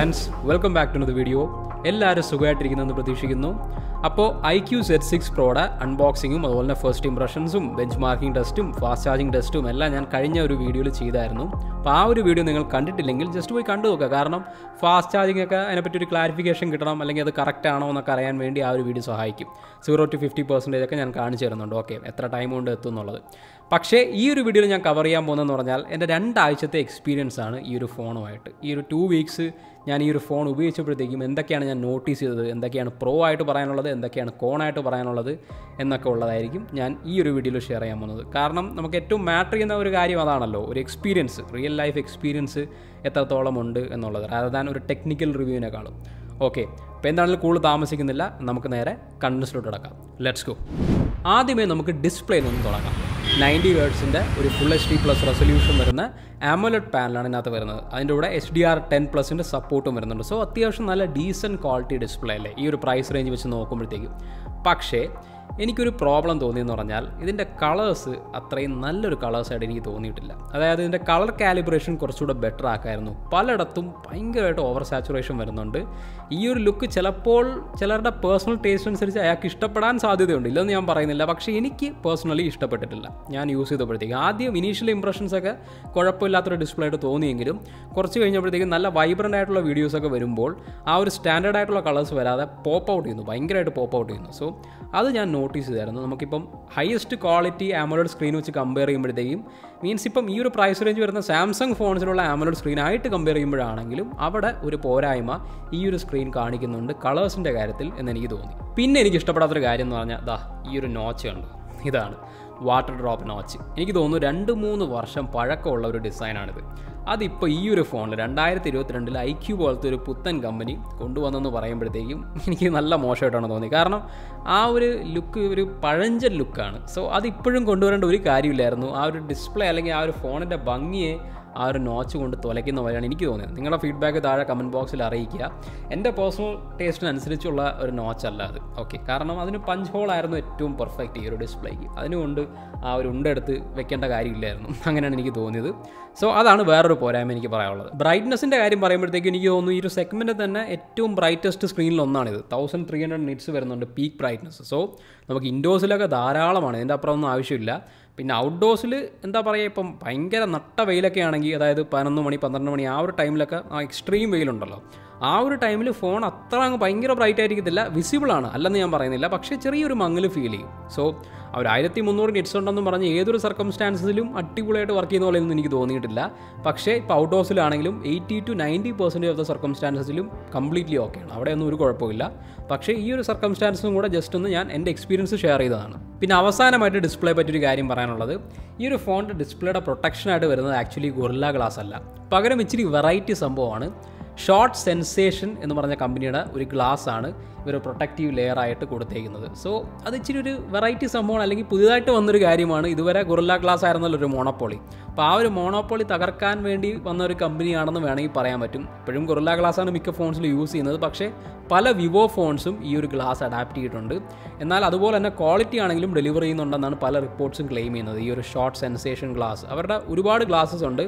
friends, welcome back to another video. എല്ലാവരും സുഖമായിട്ടിരിക്കുന്നെന്ന് പ്രതീക്ഷിക്കുന്നു. അപ്പോൾ IQOO Z6 Proയുടെ അൺബോക്സിങ്ങും അതുപോലെ തന്നെ ഫസ്റ്റ് ഇംപ്രഷൻസും ബെഞ്ച് മാർക്കിംഗ് ടെസ്റ്റും ഫാസ്റ്റ് ചാർജിങ് ടെസ്റ്റും എല്ലാം ഞാൻ കഴിഞ്ഞ ഒരു വീഡിയോയിൽ ചെയ്തായിരുന്നു. അപ്പോൾ ആ ഒരു വീഡിയോ നിങ്ങൾ കണ്ടിട്ടില്ലെങ്കിൽ ജസ്റ്റ് പോയി കണ്ടു നോക്കുക. കാരണം ഫാസ്റ്റ് ചാർജിങ് ഒക്കെ അതിനെപ്പറ്റി ഒരു ക്ലാരിഫിക്കേഷൻ കിട്ടണം, അല്ലെങ്കിൽ അത് കറക്റ്റ് ആണോ എന്നൊക്കെ അറിയാൻ വേണ്ടി ആ ഒരു വീഡിയോ സഹായിക്കും. 0 to 50% ഒക്കെ ഞാൻ കാണിച്ചു തരുന്നുണ്ട്. ഓക്കെ, എത്ര ടൈം കൊണ്ട് എത്തും എന്നുള്ളത്. പക്ഷേ ഈ ഒരു വീഡിയോയിൽ ഞാൻ കവർ ചെയ്യാൻ പോകുന്നതെന്ന് പറഞ്ഞാൽ എൻ്റെ 2 ആഴ്ചത്തെ എക്സ്പീരിയൻസ് ആണ് ഈ ഒരു ഫോണുമായിട്ട്. ഈ ഒരു 2 വീക്സ് ഞാൻ ഈ ഒരു ഫോൺ ഉപയോഗിച്ചപ്പോഴത്തേക്കും എന്തൊക്കെയാണ് ഞാൻ നോട്ടീസ് ചെയ്തത്, എന്തൊക്കെയാണ് പ്രോ ആയിട്ട് പറയാനുള്ളത്, എന്തൊക്കെയാണ് കോണായിട്ട് പറയാനുള്ളത് എന്നൊക്കെ ഉള്ളതായിരിക്കും ഞാൻ ഈ ഒരു വീഡിയോയിൽ ഷെയർ ചെയ്യാൻ പോകുന്നത്. കാരണം നമുക്ക് ഏറ്റവും മാറ്റർ ചെയ്യുന്ന ഒരു കാര്യം അതാണല്ലോ, ഒരു എക്സ്പീരിയൻസ്, റിയൽ ലൈഫ് എക്സ്പീരിയൻസ് എത്രത്തോളം ഉണ്ട് എന്നുള്ളത്, അതായത് ഒരു ടെക്നിക്കൽ റിവ്യൂവിനെക്കാളും. ഓക്കെ, അപ്പോൾ എന്താണെങ്കിലും കൂടുതൽ താമസിക്കുന്നില്ല, നമുക്ക് നേരെ കണ്ടൻസിലോട്ട് കിടക്കാം. Let's go. ആദ്യമേ നമുക്ക് ഡിസ്പ്ലേയിൽ നിന്ന് തുടങ്ങാം. 90 Hz ഒരു ഫുൾ HD+ റെസൊല്യൂഷൻ വരുന്ന AMOLED പാനലാണ് ഇതിനകത്ത് വരുന്നത്. അതിൻ്റെ കൂടെ HDR10+ സപ്പോർട്ടും വരുന്നുണ്ട്. സോ അത്യാവശ്യം നല്ല ഡീസൻറ്റ് ക്വാളിറ്റി ഡിസ്പ്ലേ അല്ലേ ഈ ഒരു പ്രൈസ് റേഞ്ച് വെച്ച് നോക്കുമ്പോഴത്തേക്കും. പക്ഷേ എനിക്കൊരു പ്രോബ്ലം തോന്നിയെന്ന് പറഞ്ഞാൽ ഇതിൻ്റെ കളേഴ്സ് അത്രയും നല്ലൊരു കളേഴ്സായിട്ട് എനിക്ക് തോന്നിയിട്ടില്ല. അതായത് ഇതിൻ്റെ കളർ കാലിബ്രേഷൻ കുറച്ചുകൂടെ ബെറ്റർ ആക്കായിരുന്നു. പലയിടത്തും ഭയങ്കരമായിട്ട് ഓവർ സാച്ചുറേഷൻ വരുന്നുണ്ട്. ഈ ഒരു ലുക്ക് ചിലപ്പോൾ ചിലരുടെ പേഴ്സണൽ ടേസ്റ്റ് അനുസരിച്ച് അയാൾക്ക് ഇഷ്ടപ്പെടാൻ സാധ്യതയുണ്ട്, ഇല്ലെന്ന് ഞാൻ പറയുന്നില്ല. പക്ഷേ എനിക്ക് പേഴ്സണലി ഇഷ്ടപ്പെട്ടിട്ടില്ല ഞാൻ യൂസ് ചെയ്തപ്പോഴത്തേക്കും. ആദ്യം ഇനീഷ്യൽ ഇംപ്രഷൻസൊക്കെ കുഴപ്പമില്ലാത്തൊരു ഡിസ്പ്ലേ ആയിട്ട് തോന്നിയെങ്കിലും കുറച്ച് കഴിഞ്ഞപ്പോഴത്തേക്കും നല്ല വൈബ്രൻ്റ് ആയിട്ടുള്ള വീഡിയോസൊക്കെ വരുമ്പോൾ ആ ഒരു സ്റ്റാൻഡേർഡ് ആയിട്ടുള്ള കളേഴ്സ് വരാതെ പോപ്പ് ഔട്ട് ചെയ്യുന്നു, ഭയങ്കരമായിട്ട് പോപ്പ് ഔട്ട് ചെയ്യുന്നു. സോ അത് ഞാൻ നോട്ടീസ് ചെയ്തായിരുന്നു. നമുക്കിപ്പം ഹയസ്റ്റ് ക്വാളിറ്റി AMOLED സ്ക്രീൻ വെച്ച് കമ്പയർ ചെയ്യുമ്പോഴത്തേക്കും, മീൻസ് ഇപ്പം ഈ ഒരു പ്രൈസ് റേഞ്ച് വരുന്ന സാംസങ് ഫോൺസിലുള്ള AMOLED സ്ക്രീനായിട്ട് കമ്പയർ ചെയ്യുമ്പോഴാണെങ്കിലും അവിടെ ഒരു പോരായ്മ ഈ ഒരു സ്ക്രീൻ കാണിക്കുന്നുണ്ട് കളേഴ്സിൻ്റെ കാര്യത്തിൽ എന്നെനിക്ക് തോന്നി. പിന്നെ എനിക്ക് ഇഷ്ടപ്പെടാത്തൊരു കാര്യം എന്ന് പറഞ്ഞാൽ ഈ ഒരു നോച്ച് ഉണ്ട്, ഇതാണ് വാട്ടർ ഡ്രോപ്പ് നോച്ച്. എനിക്ക് തോന്നുന്നു 2-3 വർഷം പഴക്കമുള്ള ഒരു ഡിസൈനാണിത്. അതിപ്പോൾ ഈ ഒരു ഫോണിൽ 2022 IQOO പോലത്തെ ഒരു പുത്തൻ കമ്പനി കൊണ്ടുവന്നെന്ന് പറയുമ്പോഴത്തേക്കും എനിക്ക് നല്ല മോശമായിട്ടാണ് തോന്നി. കാരണം ആ ഒരു ലുക്ക് ഒരു പഴഞ്ചൻ ലുക്കാണ്. സോ അതിപ്പോഴും കൊണ്ടുവരേണ്ട ഒരു കാര്യമില്ലായിരുന്നു. ആ ഒരു ഡിസ്പ്ലേ അല്ലെങ്കിൽ ആ ഒരു ഫോണിൻ്റെ ഭംഗിയെ ആ ഒരു നോച്ച് കൊണ്ട് തുലയ്ക്കുന്ന പോലെയാണ് എനിക്ക് തോന്നിയത്. നിങ്ങളുടെ ഫീഡ്ബാക്ക് താഴെ കമൻറ്റ് ബോക്സിൽ അറിയിക്കുക. എൻ്റെ പേഴ്സണൽ ടേസ്റ്റിനനുസരിച്ചുള്ള ഒരു നോച്ചല്ല അത്. ഓക്കെ, കാരണം അതിന് പഞ്ച് ഹോളായിരുന്നു ഏറ്റവും പെർഫെക്റ്റ് ഈ ഒരു ഡിസ്പ്ലേക്ക്. അതിനുകൊണ്ട് ആ ഒരു ഉണ്ടെടുത്ത് വെക്കേണ്ട കാര്യമില്ലായിരുന്നു, അങ്ങനെയാണ് എനിക്ക് തോന്നിയത്. സോ അതാണ് വേറൊരു പോരായ്മ എനിക്ക് പറയാനുള്ളത്. ബ്രൈറ്റ്നസിൻ്റെ കാര്യം പറയുമ്പോഴത്തേക്കും എനിക്ക് തോന്നുന്നു ഈ ഒരു സെഗ്മെൻറ്റിൽ തന്നെ ഏറ്റവും ബ്രൈറ്റസ്റ്റ് സ്ക്രീനിലൊന്നാണിത്. 1300 nits വരുന്നുണ്ട് പീക്ക് ബ്രൈറ്റ്നസ്. സോ നമുക്ക് ഇൻഡോസിലൊക്കെ ധാരാളമാണ്, ഇതിൻ്റെ അപ്പുറമൊന്നും ആവശ്യമില്ല. പിന്നെ ഔട്ട്ഡോഴ്സിൽ എന്താ പറയുക, ഇപ്പം ഭയങ്കര നട്ട വെയിലൊക്കെ ആണെങ്കിൽ, അതായത് 11 മണി 12 മണി ആ ഒരു ടൈമിലൊക്കെ ആ എക്സ്ട്രീം വെയിലുണ്ടല്ലോ, ആ ഒരു ടൈമിൽ ഫോൺ അത്ര അങ്ങ് ഭയങ്കര ബ്രൈറ്റ് ആയിരിക്കത്തില്ല. വിസിബിളാണ്, അല്ലെന്ന് ഞാൻ പറയുന്നില്ല, പക്ഷേ ചെറിയൊരു മങ്ങൽ ഫീൽ ചെയ്യും. സോ അവർ 1300 nits ഉണ്ടെന്ന് പറഞ്ഞ് ഏതൊരു സർക്കംസ്റ്റാൻസിലും അടിപൊളിയായിട്ട് വർക്ക് ചെയ്യുന്ന പോലെയൊന്നും എനിക്ക് തോന്നിയിട്ടില്ല. പക്ഷേ ഇപ്പോൾ ഔട്ട്ഡോഴ്സിലാണെങ്കിലും 80 to 90% ഓഫ് ദ സർക്കംസ്റ്റാൻസിലും കംപ്ലീറ്റ്ലി ഓക്കെയാണ്, അവിടെയൊന്നും ഒരു കുഴപ്പമില്ല. പക്ഷേ ഈ ഒരു സർക്കംസ്റ്റാൻസും കൂടെ ജസ്റ്റ് ഒന്ന് ഞാൻ എൻ്റെ എക്സ്പീരിയൻസ് ഷെയർ ചെയ്തതാണ്. പിന്നെ അവസാനമായിട്ട് ഡിസ്പ്ലേ പറ്റിയൊരു കാര്യം പറയാനുള്ളത്, ഈ ഒരു ഫോണിൻ്റെ ഡിസ്പ്ലേയുടെ പ്രൊട്ടക്ഷനായിട്ട് വരുന്നത് ആക്ച്വലി ഗൊറില്ല ഗ്ലാസ് അല്ല, പകരം ഇച്ചിരി വെറൈറ്റി സംഭവമാണ്. ഷോർട്ട് സെൻസേഷൻ എന്ന് പറഞ്ഞ കമ്പനിയുടെ ഒരു ഗ്ലാസ് ആണ് ഇവർ പ്രൊട്ടക്റ്റീവ് ലെയർ ആയിട്ട് കൊടുത്തേക്കുന്നത്. സോ അത് ഇച്ചിരി ഒരു വെറൈറ്റി സംഭവമാണ്, അല്ലെങ്കിൽ പുതിയതായിട്ട് വന്നൊരു കാര്യമാണ്. ഇതുവരെ ഗൊറില്ല ഗ്ലാസ് ആയിരുന്നല്ലോ ഒരു മോണോപ്പൊളി. അപ്പോൾ ആ ഒരു മോണോപ്പൊളി തകർക്കാൻ വേണ്ടി വന്ന ഒരു കമ്പനിയാണെന്ന് വേണമെങ്കിൽ പറയാൻ പറ്റും. ഇപ്പോഴും ഗൊറില്ല ഗ്ലാസ്സാണ് മിക്ക ഫോൺസിൽ യൂസ് ചെയ്യുന്നത്, പക്ഷേ പല വിവോ ഫോൺസും ഈ ഒരു ഗ്ലാസ് അഡാപ്റ്റ് ചെയ്തിട്ടുണ്ട്. എന്നാൽ അതുപോലെ തന്നെ ക്വാളിറ്റി ആണെങ്കിലും ഡെലിവർ ചെയ്യുന്നുണ്ടെന്നാണ് പല റിപ്പോർട്ട്സും ക്ലെയിം ചെയ്യുന്നത്. ഈ ഒരു ഷോർട്ട് സെൻസേഷൻ ഗ്ലാസ് അവരുടെ ഒരുപാട് ഗ്ലാസസ് ഉണ്ട്,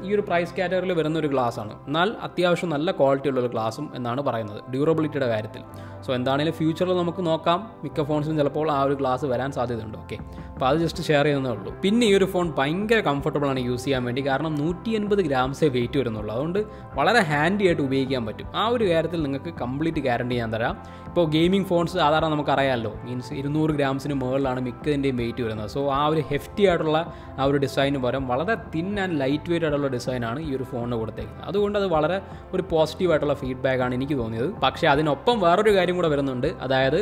ഈ ഒരു പ്രൈസ് കാറ്റഗറിയിൽ വരുന്ന ഒരു ഗ്ലാസ്സാണ്. എന്നാൽ അത്യാവശ്യം നല്ല ക്വാളിറ്റി ഉള്ളൊരു ഗ്ലാസും എന്നാണ് പറയുന്നത് ഡ്യൂറബിലിറ്റിയുടെ കാര്യത്തിൽ. സോ എന്താണെങ്കിലും ഫ്യൂച്ചറിൽ നമുക്ക് നോക്കാം, മിക്ക ഫോൺസിലും ചിലപ്പോൾ ആ ഒരു ഗ്ലാസ് വരാൻ സാധ്യതയുണ്ട്. ഓക്കെ, അപ്പോൾ അത് ജസ്റ്റ് ഷെയർ ചെയ്യുന്നതേ ഉള്ളൂ. പിന്നെ ഈ ഒരു ഫോൺ ഭയങ്കര കംഫർട്ടബിൾ ആണ് യൂസ് ചെയ്യാൻ വേണ്ടി. കാരണം 180 ഗ്രാംസേ വെയിറ്റ് വരുന്നുള്ളൂ, അതുകൊണ്ട് വളരെ ഹാൻഡി ആയിട്ട് ഉപയോഗിക്കാൻ പറ്റും. ആ ഒരു കാര്യത്തിൽ നിങ്ങൾക്ക് കംപ്ലീറ്റ് ഗ്യാരണ്ടി ഞാൻ തരാം. ഇപ്പോൾ ഗെയിമിംഗ് ഫോൺസ് സാധാരണ നമുക്കറിയാമല്ലോ, മീൻസ് 200 ഗ്രാംസിന് മുകളിലാണ് മിക്കതിൻ്റെയും വെയിറ്റ് വരുന്നത്. സോ ആ ഒരു ഹെഫ്റ്റി ആയിട്ടുള്ള ആ ഒരു ഡിസൈന് പകരം വളരെ തിൻ ആൻഡ് ലൈറ്റ് വെയിറ്റ് ആയിട്ടുള്ള ഡിസൈനാണ് ഈ ഒരു ഫോണിന് കൊടുത്തേക്കുന്നത്. അതുകൊണ്ട് അത് വളരെ ഒരു പോസിറ്റീവായിട്ടുള്ള ഫീഡ്ബാക്കാണ് എനിക്ക് തോന്നിയത്. പക്ഷേ അതിനൊപ്പം വേറൊരു കാര്യം കൂടെ വരുന്നുണ്ട്, അതായത്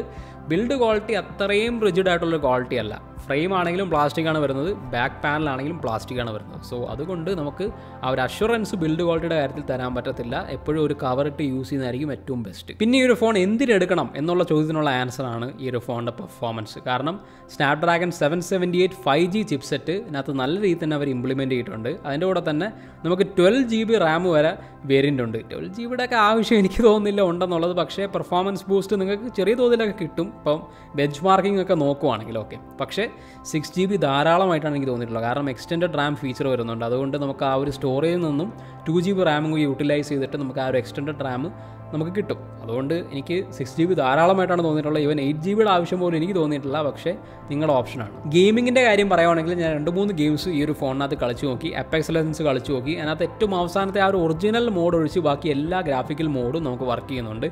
ബിൽഡ് ക്വാളിറ്റി അത്രയും റിജിഡ് ആയിട്ടുള്ള ക്വാളിറ്റി അല്ല. ഫ്രെയിം ആണെങ്കിലും പ്ലാസ്റ്റിക് ആണ് വരുന്നത്, ബാക്ക് പാനലാണെങ്കിലും പ്ലാസ്റ്റിക് ആണ് വരുന്നത്. സോ അതുകൊണ്ട് നമുക്ക് ആ ഒരു അഷുറൻസ് ബിൽഡ് ക്വാളിറ്റിയുടെ കാര്യത്തിൽ തരാൻ പറ്റത്തില്ല. എപ്പോഴും ഒരു കവറിട്ട് യൂസ് ചെയ്യുന്നതായിരിക്കും ഏറ്റവും ബെസ്റ്റ്. പിന്നെ ഈ ഒരു ഫോൺ എന്തിനെടുക്കണം എന്നുള്ള ചോദ്യത്തിനുള്ള ആൻസറാണ് ഈ ഒരു ഫോണിൻ്റെ പെർഫോമൻസ്. കാരണം സ്നാപ്ഡ്രാഗൺ 778 5G ചിപ്സെറ്റ് ഇതിനകത്ത് നല്ല രീതിയിൽ തന്നെ അവർ ഇംപ്ലിമെൻറ്റ് ചെയ്തിട്ടുണ്ട്. അതിൻ്റെ കൂടെ തന്നെ നമുക്ക് 12 GB റാം വരെ വേരിയൻ്റ് ഉണ്ട്. 12 GB ഒക്കെ ആവശ്യം എനിക്ക് തോന്നുന്നില്ല ഉണ്ടെന്നുള്ളത്. പക്ഷേ പെർഫോമൻസ് ബൂസ്റ്റ് നിങ്ങൾക്ക് ചെറിയ തോതിലൊക്കെ കിട്ടും. ഇപ്പം ബെഞ്ച് മാർക്കിംഗ് ഒക്കെ നോക്കുവാണെങ്കിൽ ഓക്കെ. പക്ഷേ 6GB ധാരാളമായിട്ടാണ് എനിക്ക് തോന്നിയിട്ടുള്ളത്. കാരണം എക്സ്റ്റൻഡഡ് റാം ഫീച്ചർ വരുന്നുണ്ട്. അതുകൊണ്ട് നമുക്ക് ആ ഒരു സ്റ്റോറേജിൽ നിന്നും 2GB റാമും കൂടി യൂട്ടിലൈസ് ചെയ്തിട്ട് നമുക്ക് ആ ഒരു എക്സ്റ്റൻഡഡ് റാം നമുക്ക് കിട്ടും. അതുകൊണ്ട് എനിക്ക് 6GB ധാരാളമായിട്ടാണ് തോന്നിയിട്ടുള്ളത്. ഈവൻ 8GBയുടെ ആവശ്യം പോലും എനിക്ക് തോന്നിയിട്ടില്ല. പക്ഷേ നിങ്ങളുടെ ഓപ്ഷനാണ്. ഗെയിമിങ്ങിൻ്റെ കാര്യം പറയുവാണെങ്കിൽ ഞാൻ 2-3 ഗെയിംസ് ഈ ഒരു ഫോണിനകത്ത് കളിച്ച് നോക്കി. Apex Legends കളിച്ച് നോക്കി. അതിനകത്ത് ഏറ്റവും അവസാനത്തെ ആ ഒരു ഒറിജിനൽ മോഡ് ഒഴിച്ച് ബാക്കി എല്ലാ ഗ്രാഫിക്കൽ മോഡും നമുക്ക് വർക്ക് ചെയ്യുന്നുണ്ട്.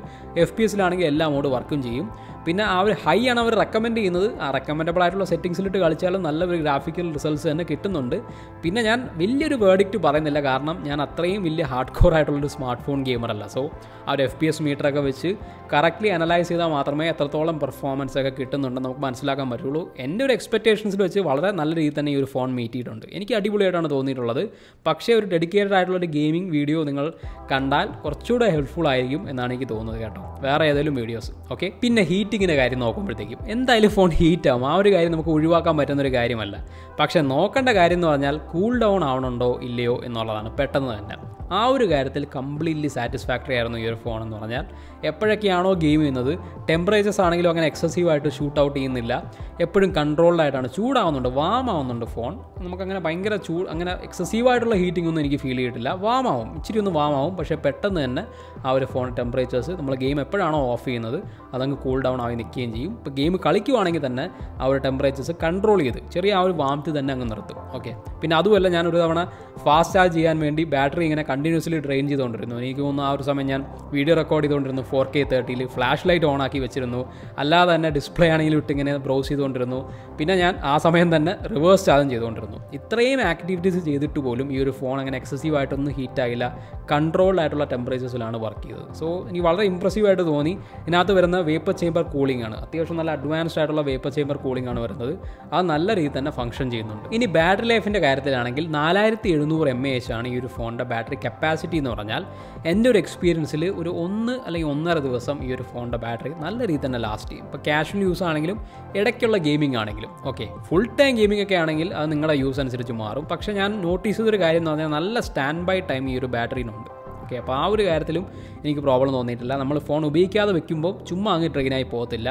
FPS-ലാണെങ്കിൽ എല്ലാ മോഡ് വർക്കും ചെയ്യും. പിന്നെ ആ ഒരു ഹൈ ആണ് അവർ റെക്കമെൻഡ് ചെയ്യുന്നത്. ആ റെക്കമെൻഡബിൾ ആയിട്ടുള്ള സെറ്റിംഗ്സിലിട്ട് കളിച്ചാലും നല്ലൊരു ഗ്രാഫിക്കൽ റിസൾട്ട്സ് തന്നെ കിട്ടുന്നുണ്ട്. പിന്നെ ഞാൻ വലിയൊരു വേർഡിക്റ്റ് പറയുന്നില്ല. കാരണം ഞാൻ അത്രയും വലിയ ഹാർഡ് കോർ ആയിട്ടുള്ളൊരു സ്മാർട്ട് ഫോൺ ഗെയിമറല്ല. സോ ആ ഒരു FPS മീറ്ററൊക്കെ വെച്ച് കറക്റ്റ്ലി അനലൈസ് ചെയ്താൽ മാത്രമേ എത്രത്തോളം പെർഫോമൻസ് ഒക്കെ കിട്ടുന്നുണ്ടെന്ന് നമുക്ക് മനസ്സിലാക്കാൻ പറ്റുള്ളൂ. എൻ്റെ ഒരു എക്സ്പെക്റ്റേഷൻസിൽ വെച്ച് വളരെ നല്ല രീതിയിൽ തന്നെ ഈ ഒരു ഫോൺ മീറ്റ് ചെയ്തിട്ടുണ്ട്. എനിക്ക് അടിപൊളിയായിട്ടാണ് തോന്നിയിട്ടുള്ളത്. പക്ഷേ ഒരു ഡെഡിക്കേറ്റഡ് ആയിട്ടുള്ളൊരു ഗെയിമിംഗ് വീഡിയോ നിങ്ങൾ കണ്ടാൽ കുറച്ചുകൂടെ ഹെൽപ്ഫുൾ ആയിരിക്കും എന്നാണ് എനിക്ക് തോന്നുന്നത് കേട്ടോ, വേറെ ഏതെങ്കിലും വീഡിയോസ്. ഓക്കെ. പിന്നെ ഹീറ്റിങ്ങിൻ്റെ കാര്യം നോക്കുമ്പോഴത്തേക്കും എന്തായാലും ഫോൺ ഹീറ്റാവും. ആ ഒരു കാര്യം നമുക്ക് ഒഴിവാക്കാൻ പറ്റുന്നൊരു കാര്യമല്ല. പക്ഷേ നോക്കേണ്ട കാര്യം എന്ന് പറഞ്ഞാൽ കൂൾ ഡൗൺ ആവണുണ്ടോ ഇല്ലയോ എന്നുള്ളതാണ് പെട്ടെന്ന് തന്നെ. ആ ഒരു കാര്യത്തിൽ കംപ്ലീറ്റ്ലി സാറ്റിസ്ഫാക്ടറി ആയിരുന്നു ഈ ഒരു ഫോൺ എന്ന് പറഞ്ഞാൽ. എപ്പോഴൊക്കെയാണോ ഗെയിം ചെയ്യുന്നത് ടെമ്പറേച്ചേഴ്സ് ആണെങ്കിലും അങ്ങനെ എക്സസീവായിട്ട് ഷൂട്ട് ഔട്ട് ചെയ്യുന്നില്ല. എപ്പോഴും കൺട്രോൾഡായിട്ടാണ്. ചൂടാവുന്നുണ്ട്, വാം ആവുന്നുണ്ട് ഫോൺ. നമുക്കങ്ങനെ ഭയങ്കര അങ്ങനെ എക്സസീവായിട്ടുള്ള ഹീറ്റിംഗ് ഒന്നും എനിക്ക് ഫീൽ ചെയ്തിട്ടില്ല. വാം ആവും, ഇച്ചിരി ഒന്ന് വാം ആവും. പക്ഷേ പെട്ടെന്ന് തന്നെ ആ ഒരു ഫോൺ ടെമ്പറേച്ചേഴ്സ് നമ്മൾ ഗെയിം എപ്പോഴാണോ ഓഫ് ചെയ്യുന്നത് അതങ്ങ് കൂൾ ഡൗൺ ആയി നിൽക്കുകയും ചെയ്യും. ഇപ്പോൾ ഗെയിം കളിക്കുവാണെങ്കിൽ തന്നെ ആ ഒരു ടെമ്പറേച്ചേഴ്സ് കൺട്രോൾ ചെയ്ത് ചെറിയ ആ ഒരു വാംത്ത് തന്നെ അങ്ങ് നിർത്തും. ഓക്കെ. പിന്നെ അതുമല്ല, ഞാനൊരു തവണ ഫാസ്റ്റ് ചാർജ് ചെയ്യാൻ വേണ്ടി ബാറ്ററി ഇങ്ങനെ കണ്ടിന്യൂസ്ലി ഡ്രെയിൻ ചെയ്തുകൊണ്ടിരുന്നു. എനിക്ക് തോന്നുന്നു ആ ഒരു സമയം ഞാൻ വീഡിയോ റെക്കോർഡ് ചെയ്തുകൊണ്ടിരുന്നു 4K 30-ൽ. ഫ്ലാഷ് ലൈറ്റ് ഓൺ ആക്കി വെച്ചിരുന്നു. അല്ലാതെ തന്നെ ഡിസ്പ്ലേ ആണെങ്കിലും ഇട്ട് ഇങ്ങനെ ബ്രൗസ് ചെയ്തുകൊണ്ടിരുന്നു. പിന്നെ ഞാൻ ആ സമയം തന്നെ റിവേഴ്സ് ചാർജും ചെയ്തുകൊണ്ടിരുന്നു. ഇത്രയും ആക്ടിവിറ്റീസ് ചെയ്തിട്ട് പോലും ഈ ഒരു ഫോൺ അങ്ങനെ എക്സസീവായിട്ടൊന്നും ഹീറ്റായില്ല. കൺട്രോൾഡ് ആയിട്ടുള്ള ടെമ്പറേച്ചേഴ്സിലാണ് വർക്ക് ചെയ്തത്. സോ എനിക്ക് വളരെ ഇമ്പ്രസീവായിട്ട് തോന്നി. ഇതിനകത്ത് വരുന്ന വേപ്പർ ചേമ്പർ കൂളിംഗ് ആണ്. അത്യാവശ്യം നല്ല അഡ്വാൻസ്ഡ് ആയിട്ടുള്ള വേപ്പർ ചേമ്പർ കൂളിംഗ് ആണ് വരുന്നത്. അത് നല്ല രീതിയിൽ തന്നെ ഫംഗ്ഷൻ ചെയ്യുന്നുണ്ട്. ഇനി ബാറ്ററി ലൈഫിൻ്റെ കാര്യത്തിലാണെങ്കിൽ 4700 mAh ആണ് ഈ ഒരു ഫോണിൻ്റെ ബാറ്ററി കപ്പാസിറ്റി എന്ന് പറഞ്ഞാൽ. എൻ്റെ ഒരു എക്സ്പീരിയൻസിൽ ഒരു 1 അല്ലെങ്കിൽ 1.5 ദിവസം ഈ ഒരു ഫോണിൻ്റെ ബാറ്ററി നല്ല രീതിയിൽ തന്നെ ലാസ്റ്റ് ചെയ്യും. ഇപ്പോൾ ക്യാഷ്വൽ യൂസ് ആണെങ്കിലും ഇടയ്ക്കുള്ള ഗെയിമിംഗ് ആണെങ്കിലും. ഓക്കെ. ഫുൾ ടൈം ഗെയിമിംഗ് ഒക്കെ ആണെങ്കിൽ അത് നിങ്ങളുടെ യൂസ് അനുസരിച്ച് മാറും. പക്ഷേ ഞാൻ നോട്ടീസ് ചെയ്തൊരു കാര്യം എന്ന് പറഞ്ഞാൽ നല്ല സ്റ്റാൻഡ് ബൈ ടൈം ഈ ഒരു ബാറ്ററിനുണ്ട്. ഓക്കെ. അപ്പോൾ ആ ഒരു കാര്യത്തിലും എനിക്ക് പ്രോബ്ലം തോന്നിയിട്ടില്ല. നമ്മൾ ഫോൺ ഉപയോഗിക്കാതെ വെക്കുമ്പോൾ ചുമ്മാ അങ്ങ് ഡ്രെയിനായി പോകത്തില്ല.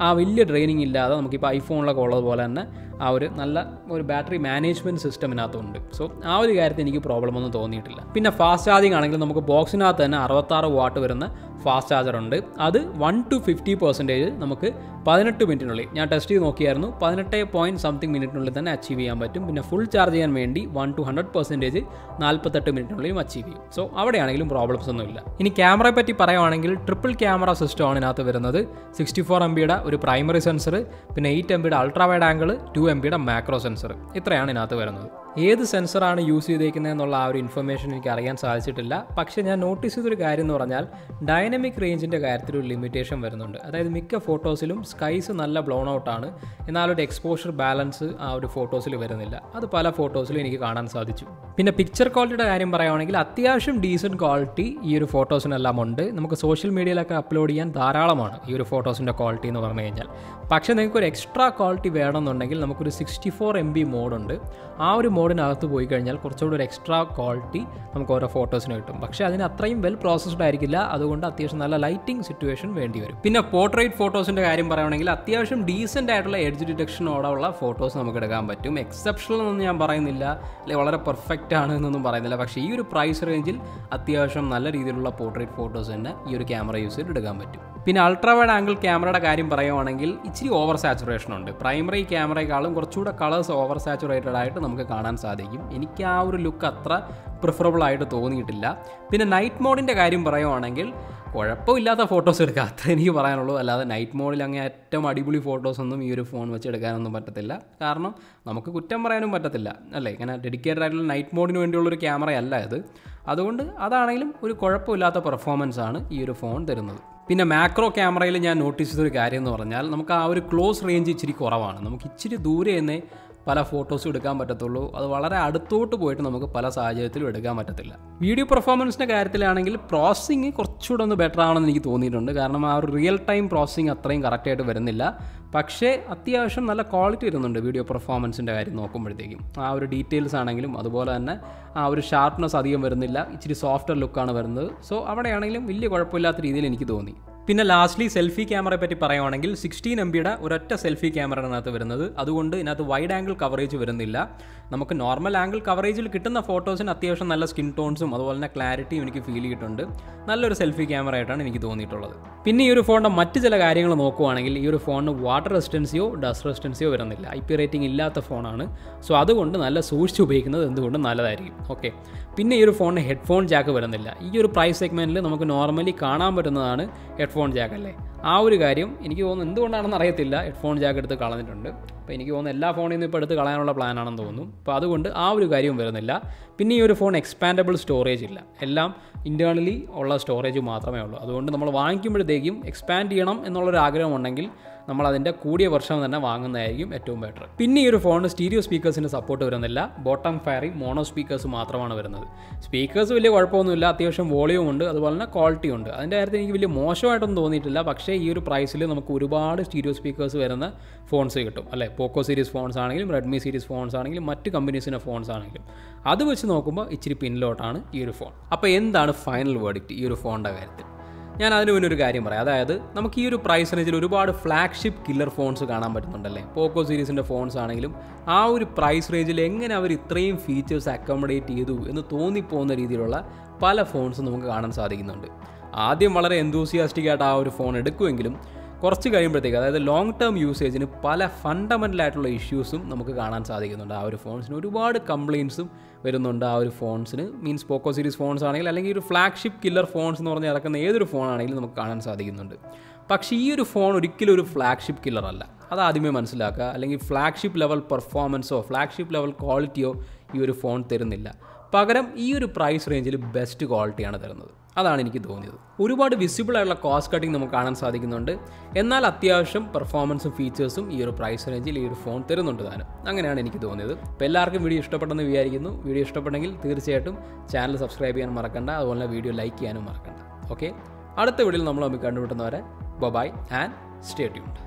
ആ വലിയ ഡ്രെയിനിങ് ഇല്ലാതെ നമുക്കിപ്പോൾ ഐഫോണിലൊക്കെ ഉള്ളതുപോലെ തന്നെ ആ ഒരു നല്ല ഒരു ബാറ്ററി മാനേജ്മെൻറ്റ് സിസ്റ്റം ഇതിനകത്തുണ്ട്. സോ ആ ഒരു കാര്യത്തിൽ എനിക്ക് പ്രോബ്ലം ഒന്നും തോന്നിയിട്ടില്ല. പിന്നെ ഫാസ്റ്റ് ചാർജിങ് ആണെങ്കിൽ നമുക്ക് ബോക്സിനകത്ത് തന്നെ 66 വാട്ട് വരുന്ന ഫാസ്റ്റ് ചാർജർ ഉണ്ട്. അത് 1 to 50% നമുക്ക് 18 മിനിറ്റിനുള്ളിൽ, ഞാൻ ടെസ്റ്റ് ചെയ്ത് നോക്കിയായിരുന്നു, 18 മിനിറ്റിനുള്ളിൽ തന്നെ അച്ചീവ് ചെയ്യാൻ പറ്റും. പിന്നെ ഫുൾ ചാർജ് ചെയ്യാൻ വേണ്ടി 1 to 100% 48 മിനിറ്റിനുള്ളിലും അച്ചീവ് ചെയ്യും. സോ അവിടെയാണെങ്കിലും പ്രോബ്ലംസ് ഒന്നുമില്ല. ഇനി ക്യാമറയെ പറ്റി പറയുവാണെങ്കിൽ ട്രിപ്പിൾ ക്യാമറ സിസ്റ്റമാണ് ഇതിനകത്ത് വരുന്നത്. 64 MB ഒരു പ്രൈമറി സെൻസർ, പിന്നെ 8 MB ultra wide angle, 2 MB macro sensor. ഇത്രയാണ് ഇതിനകത്ത് വരുന്നത്. ഏത് സെൻസറാണ് യൂസ് ചെയ്തേക്കുന്നത് എന്നുള്ള ആ ഒരു ഇൻഫർമേഷൻ എനിക്ക് അറിയാൻ സാധിച്ചിട്ടില്ല. പക്ഷേ ഞാൻ നോട്ടീസ് ചെയ്തൊരു കാര്യം എന്ന് പറഞ്ഞാൽ ഡൈനമിക് റേഞ്ചിൻ്റെ കാര്യത്തിൽ ഒരു ലിമിറ്റേഷൻ വരുന്നുണ്ട്. അതായത് മിക്ക ഫോട്ടോസിലും സ്കൈസ് നല്ല ബ്ലോൺ ഔട്ടാണ്, എന്നാൽ ഒരു എക്സ്പോഷർ ബാലൻസ് ആ ഒരു ഫോട്ടോസിൽ വരുന്നില്ല. അത് പല ഫോട്ടോസിലും എനിക്ക് കാണാൻ സാധിച്ചു. പിന്നെ പിക്ചർ ക്വാളിറ്റിയുടെ കാര്യം പറയുകയാണെങ്കിൽ അത്യാവശ്യം ഡീസൻറ്റ് ക്വാളിറ്റി ഈ ഒരു ഫോട്ടോസിനെല്ലാം ഉണ്ട്. നമുക്ക് സോഷ്യൽ മീഡിയയിലൊക്കെ അപ്ലോഡ് ചെയ്യാൻ ധാരാളമാണ് ഈ ഒരു ഫോട്ടോസിൻ്റെ ക്വാളിറ്റി എന്ന് പറഞ്ഞു കഴിഞ്ഞാൽ. പക്ഷേ നിങ്ങൾക്ക് ഒരു എക്സ്ട്രാ ക്വാളിറ്റി വേണമെന്നുണ്ടെങ്കിൽ നമുക്കൊരു 64 MB മോഡുണ്ട്. ആ ഒരു മോഡിനകത്ത് പോയി കഴിഞ്ഞാൽ കുറച്ചുകൂടി ഒരു എക്സ്ട്രാ ക്വാളിറ്റി നമുക്ക് ഓരോ ഫോട്ടോസിന് കിട്ടും. പക്ഷേ അതിന് അത്രയും വെൽ പ്രോസസ്ഡ് ആയിരിക്കില്ല. അതുകൊണ്ട് അത്യാവശ്യം നല്ല ലൈറ്റിംഗ് സിറ്റുവേഷൻ വേണ്ടി വരും. പിന്നെ പോർട്രേറ്റ് ഫോട്ടോസിൻ്റെ കാര്യം പറയുകയാണെങ്കിൽ അത്യാവശ്യം ഡീസൻ്റ് ആയിട്ടുള്ള എഡ്ജ് ഡിറ്റക്ഷനോടുള്ള ഫോട്ടോസ് നമുക്ക് എടുക്കാൻ പറ്റും. എക്സെപ്ഷണൽ എന്നൊന്നും ഞാൻ പറയുന്നില്ല, അല്ലെങ്കിൽ വളരെ പെർഫെക്റ്റ് ആണ് എന്നൊന്നും പറയുന്നില്ല. പക്ഷേ ഈ ഒരു പ്രൈസ് റേഞ്ചിൽ അത്യാവശ്യം നല്ല രീതിയിലുള്ള പോർട്രേറ്റ് ഫോട്ടോസ് തന്നെ ഈ ഒരു ക്യാമറ യൂസ് ചെയ്ത് എടുക്കാൻ പറ്റും. പിന്നെ അൾട്രാ വൈഡ് ആംഗിൾ ക്യാമറയുടെ കാര്യം പറയുവാണെങ്കിൽ ഇച്ചിരി ഓവർ സാച്ചുറേഷൻ ഉണ്ട്. പ്രൈമറി ക്യാമറയെക്കാളും കുറച്ചുകൂടെ കളേഴ്സ് ഓവർ സാച്ചുറേറ്റഡ് ആയിട്ട് നമുക്ക് കാണാൻ സാധിക്കും. എനിക്ക് ആ ഒരു ലുക്ക് അത്ര പ്രിഫറബിൾ ആയിട്ട് തോന്നിയിട്ടില്ല. പിന്നെ നൈറ്റ് മോഡിൻ്റെ കാര്യം പറയുവാണെങ്കിൽ കുഴപ്പമില്ലാത്ത ഫോട്ടോസ് എടുക്കുക, അത്ര എനിക്ക് പറയാനുള്ളൂ. അല്ലാതെ നൈറ്റ് മോഡിൽ അങ്ങനെ ഏറ്റവും അടിപൊളി ഫോട്ടോസൊന്നും ഈ ഒരു ഫോൺ വെച്ച് എടുക്കാനൊന്നും പറ്റത്തില്ല. കാരണം നമുക്ക് കുറ്റം പറയാനും പറ്റത്തില്ല, അല്ലേ? ഇങ്ങനെ ഡെഡിക്കേറ്റഡ് ആയിട്ടുള്ള നൈറ്റ് മോഡിന് വേണ്ടിയുള്ളൊരു ക്യാമറയല്ല ഇത്. അതുകൊണ്ട് അതാണെങ്കിലും ഒരു കുഴപ്പമില്ലാത്ത പെർഫോമൻസ് ആണ് ഈ ഒരു ഫോൺ തരുന്നത്. പിന്നെ മാക്രോ ക്യാമറയിൽ ഞാൻ നോട്ടീസ് ചെയ്തൊരു കാര്യം എന്ന് പറഞ്ഞാൽ നമുക്ക് ആ ഒരു ക്ലോസ് റേഞ്ച് ഇച്ചിരി കുറവാണ്. നമുക്ക് ഇച്ചിരി ദൂരെ തന്നെ പല ഫോട്ടോസും എടുക്കാൻ പറ്റത്തുള്ളൂ. അത് വളരെ അടുത്തോട്ട് പോയിട്ട് നമുക്ക് പല സാഹചര്യത്തിലും എടുക്കാൻ പറ്റത്തില്ല. വീഡിയോ പെർഫോമൻസിൻ്റെ കാര്യത്തിലാണെങ്കിൽ പ്രോസസ്സിങ് കുറച്ച് കുറച്ചുകൂടെ ഒന്ന് ബെറ്റർ ആണെന്ന് എനിക്ക് തോന്നിയിട്ടുണ്ട്. കാരണം ആ ഒരു റിയൽ ടൈം പ്രോസസ്സിങ് അത്രയും കറക്റ്റായിട്ട് വരുന്നില്ല. പക്ഷേ അത്യാവശ്യം നല്ല ക്വാളിറ്റി വരുന്നുണ്ട് വീഡിയോ പെർഫോമൻസിൻ്റെ കാര്യം നോക്കുമ്പോഴത്തേക്കും. ആ ഒരു ഡീറ്റെയിൽസ് ആണെങ്കിലും അതുപോലെ തന്നെ ആ ഒരു ഷാർപ്നെസ് അധികം വരുന്നില്ല, ഇച്ചിരി സോഫ്റ്റർ ലുക്കാണ് വരുന്നത്. സോ അവിടെയാണെങ്കിലും വലിയ കുഴപ്പമില്ലാത്ത രീതിയിൽ എനിക്ക് തോന്നി. പിന്നെ ലാസ്റ്റ്ലി സെൽഫി ക്യാമറയെ പറ്റി പറയുവാണെങ്കിൽ 16 MB ഒരൊറ്റ സെൽഫി ക്യാമറയാണ് വരുന്നത്. അതുകൊണ്ട് ഇതിനകത്ത് വൈഡ് ആംഗിൾ കവറേജ് വരുന്നില്ല. നമുക്ക് നോർമൽ ആംഗിൾ കവറേജിൽ കിട്ടുന്ന ഫോട്ടോസിന് അത്യാവശ്യം നല്ല സ്കിൻ ടോൺസും അതുപോലെ തന്നെ ക്ലാരിറ്റിയും എനിക്ക് ഫീൽ ചെയ്തിട്ടുണ്ട്. നല്ലൊരു സെൽഫി ക്യാമറ ആയിട്ടാണ് എനിക്ക് തോന്നിയിട്ടുള്ളത്. പിന്നെ ഈ ഒരു ഫോണിൻ്റെ മറ്റ് ചില കാര്യങ്ങൾ നോക്കുവാണെങ്കിൽ ഈ ഒരു ഫോണിന് വാട്ടർ റെസിസ്റ്റൻസിയോ ഡസ്റ്റ് റെസിസ്റ്റൻസിയോ വരുന്നില്ല. IP റേറ്റിംഗ് ഇല്ലാത്ത ഫോണാണ്. സോ അതുകൊണ്ട് നല്ല സൂക്ഷിച്ച് ഉപയോഗിക്കുന്നത് എന്തുകൊണ്ടും നല്ലതായിരിക്കും. ഓക്കെ, പിന്നെ ഈ ഒരു ഫോണിന് ഹെഡ്ഫോൺ ജാക്ക് വരുന്നില്ല. ഈ ഒരു പ്രൈസ് സെഗ്മെൻറ്റിൽ നമുക്ക് നോർമലി കാണാൻ പറ്റുന്നതാണ് ഹെഡ്ഫോൺ ജാക്ക് അല്ലേ. ആ ഒരു കാര്യം എനിക്ക് തോന്നുന്നു എന്തുകൊണ്ടാണെന്ന് അറിയത്തില്ല, ഹെഡ്ഫോൺ ജാക്ക് എടുത്ത് കളഞ്ഞിട്ടുണ്ട്. അപ്പോൾ എനിക്ക് തോന്നുന്നു എല്ലാ ഫോണിൽ നിന്നും ഇപ്പോൾ എടുത്ത് കളയാനുള്ള പ്ലാനാണെന്ന് തോന്നുന്നു. അപ്പോൾ അതുകൊണ്ട് ആ ഒരു കാര്യവും വരുന്നില്ല. പിന്നെ ഈ ഒരു ഫോൺ എക്സ്പാൻഡബിൾ സ്റ്റോറേജ് ഇല്ല, എല്ലാം ഇൻറ്റേർണലി ഉള്ള സ്റ്റോറേജ് മാത്രമേ ഉള്ളൂ. അതുകൊണ്ട് നമ്മൾ വാങ്ങിക്കുമ്പോഴത്തേക്കും എക്സ്പാൻഡ് ചെയ്യണം എന്നുള്ളൊരു ആഗ്രഹമുണ്ടെങ്കിൽ നമ്മളതിൻ്റെ കൂടിയ വെർഷൻ തന്നെ വാങ്ങുന്നതായിരിക്കും ഏറ്റവും ബെറ്റർ. പിന്നെ ഈ ഒരു ഫോണിന് സ്റ്റീരിയോ സ്പീക്കേഴ്സിൻ്റെ സപ്പോർട്ട് വരുന്നില്ല. ബോട്ടം ഫയറിംഗ് മോണോ സ്പീക്കേഴ്സ് മാത്രമാണ് വരുന്നത്. സ്പീക്കേഴ്സ് വലിയ കുഴപ്പമൊന്നുമില്ല, അത്യാവശ്യം വോളിയം ഉണ്ട്, അതുപോലെ തന്നെ ക്വാളിറ്റി ഉണ്ട്. അതിൻ്റെ കാര്യത്തിൽ എനിക്ക് വലിയ മോശമായിട്ടൊന്നും തോന്നിയിട്ടില്ല. പക്ഷേ ഈ ഒരു പ്രൈസിൽ നമുക്ക് ഒരുപാട് സ്റ്റീരിയോ സ്പീക്കേഴ്സ് വരുന്ന ഫോൺസ് കിട്ടും അല്ലേ. പോക്കോ സീരീസ് ഫോൺസ് ആണെങ്കിലും റെഡ്മി സീരീസ് ഫോൺസ് ആണെങ്കിലും മറ്റ് കമ്പനീസിൻ്റെ ഫോൺസ് ആണെങ്കിലും അത് വെച്ച് നോക്കുമ്പോൾ ഇച്ചിരി പിന്നിലോട്ടാണ് ഈ ഒരു ഫോൺ. അപ്പോൾ എന്താണ് ഫൈനൽ വേർഡിക്റ്റ് ഈ ഒരു ഫോണിൻ്റെ കാര്യത്തിൽ? ഞാൻ അതിന് മുന്നേ ഒരു കാര്യം പറയാം. അതായത് നമുക്ക് ഈ ഒരു പ്രൈസ് റേഞ്ചിൽ ഒരുപാട് ഫ്ലാഗ്ഷിപ്പ് കില്ലർ ഫോൺസ് കാണാൻ പറ്റുന്നുണ്ടല്ലേ. പോക്കോ സീരീസിൻ്റെ ഫോൺസ് ആണെങ്കിലും ആ ഒരു പ്രൈസ് റേഞ്ചിൽ എങ്ങനെ അവർ ഇത്രയും ഫീച്ചേഴ്സ് അക്കോമഡേറ്റ് ചെയ്തു എന്ന് തോന്നിപ്പോകുന്ന രീതിയിലുള്ള പല ഫോൺസും നമുക്ക് കാണാൻ സാധിക്കുന്നുണ്ട്. ആദ്യം വളരെ എന്തൂസിയാസ്റ്റിക് ആയിട്ട് ആ ഒരു ഫോൺ എടുക്കുമെങ്കിലും കുറച്ച് കഴിയുമ്പോഴത്തേക്ക്, അതായത് ലോങ് ടേം യൂസേജിന് പല ഫണ്ടമെൻ്റൽ ആയിട്ടുള്ള ഇഷ്യൂസും നമുക്ക് കാണാൻ സാധിക്കുന്നുണ്ട്. ആ ഒരു ഫോൺസിന് ഒരുപാട് കംപ്ലയിൻസും വരുന്നുണ്ട്. ആ ഒരു ഫോൺസിന് മീൻസ് പോക്കോ സീരീസ് ഫോൺസ് ആണെങ്കിൽ അല്ലെങ്കിൽ ഒരു ഫ്ലാഗ്ഷിപ്പ് കില്ലർ ഫോൺസ് എന്ന് പറഞ്ഞ് ഇറക്കുന്ന ഏതൊരു ഫോണാണെങ്കിലും നമുക്ക് കാണാൻ സാധിക്കുന്നുണ്ട്. പക്ഷേ ഈ ഒരു ഫോൺ ഒരിക്കലും ഒരു ഫ്ലാഗ്ഷിപ്പ് കില്ലർ അല്ല, അതാദ്യമേ മനസ്സിലാക്കുക. അല്ലെങ്കിൽ ഫ്ലാഗ്ഷിപ്പ് ലെവൽ പെർഫോമൻസോ ഫ്ലാഗ്ഷിപ്പ് ലെവൽ ക്വാളിറ്റിയോ ഈ ഒരു ഫോൺ തരുന്നില്ല. പകരം ഈ ഒരു പ്രൈസ് റേഞ്ചിൽ ബെസ്റ്റ് ക്വാളിറ്റിയാണ് തരുന്നത്. അതാണ് എനിക്ക് തോന്നിയത്. ഒരുപാട് വിസിബിൾ ആയിട്ടുള്ള കോസ്റ്റ് കട്ടിങ് നമുക്ക് കാണാൻ സാധിക്കുന്നുണ്ട്. എന്നാൽ അത്യാവശ്യം പെർഫോമൻസും ഫീച്ചേഴ്സും ഈ ഒരു പ്രൈസ് റേഞ്ചിൽ ഈ ഒരു ഫോൺ തരുന്നുണ്ട് താനും. അങ്ങനെയാണ് എനിക്ക് തോന്നിയത്. അപ്പോൾ എല്ലാവർക്കും വീഡിയോ ഇഷ്ടപ്പെട്ടെന്ന് വിചാരിക്കുന്നു. വീഡിയോ ഇഷ്ടപ്പെട്ടെങ്കിൽ തീർച്ചയായിട്ടും ചാനൽ സബ്സ്ക്രൈബ് ചെയ്യാൻ മറക്കണ്ട, അതുപോലെ വീഡിയോ ലൈക്ക് ചെയ്യാനും മറക്കണ്ട. ഓക്കെ, അടുത്ത വീഡിയോയിൽ നമ്മൾ കണ്ടുമുട്ടുന്നവരെ ബൈ ആൻഡ് സ്റ്റേ ട്യൂൺഡ്.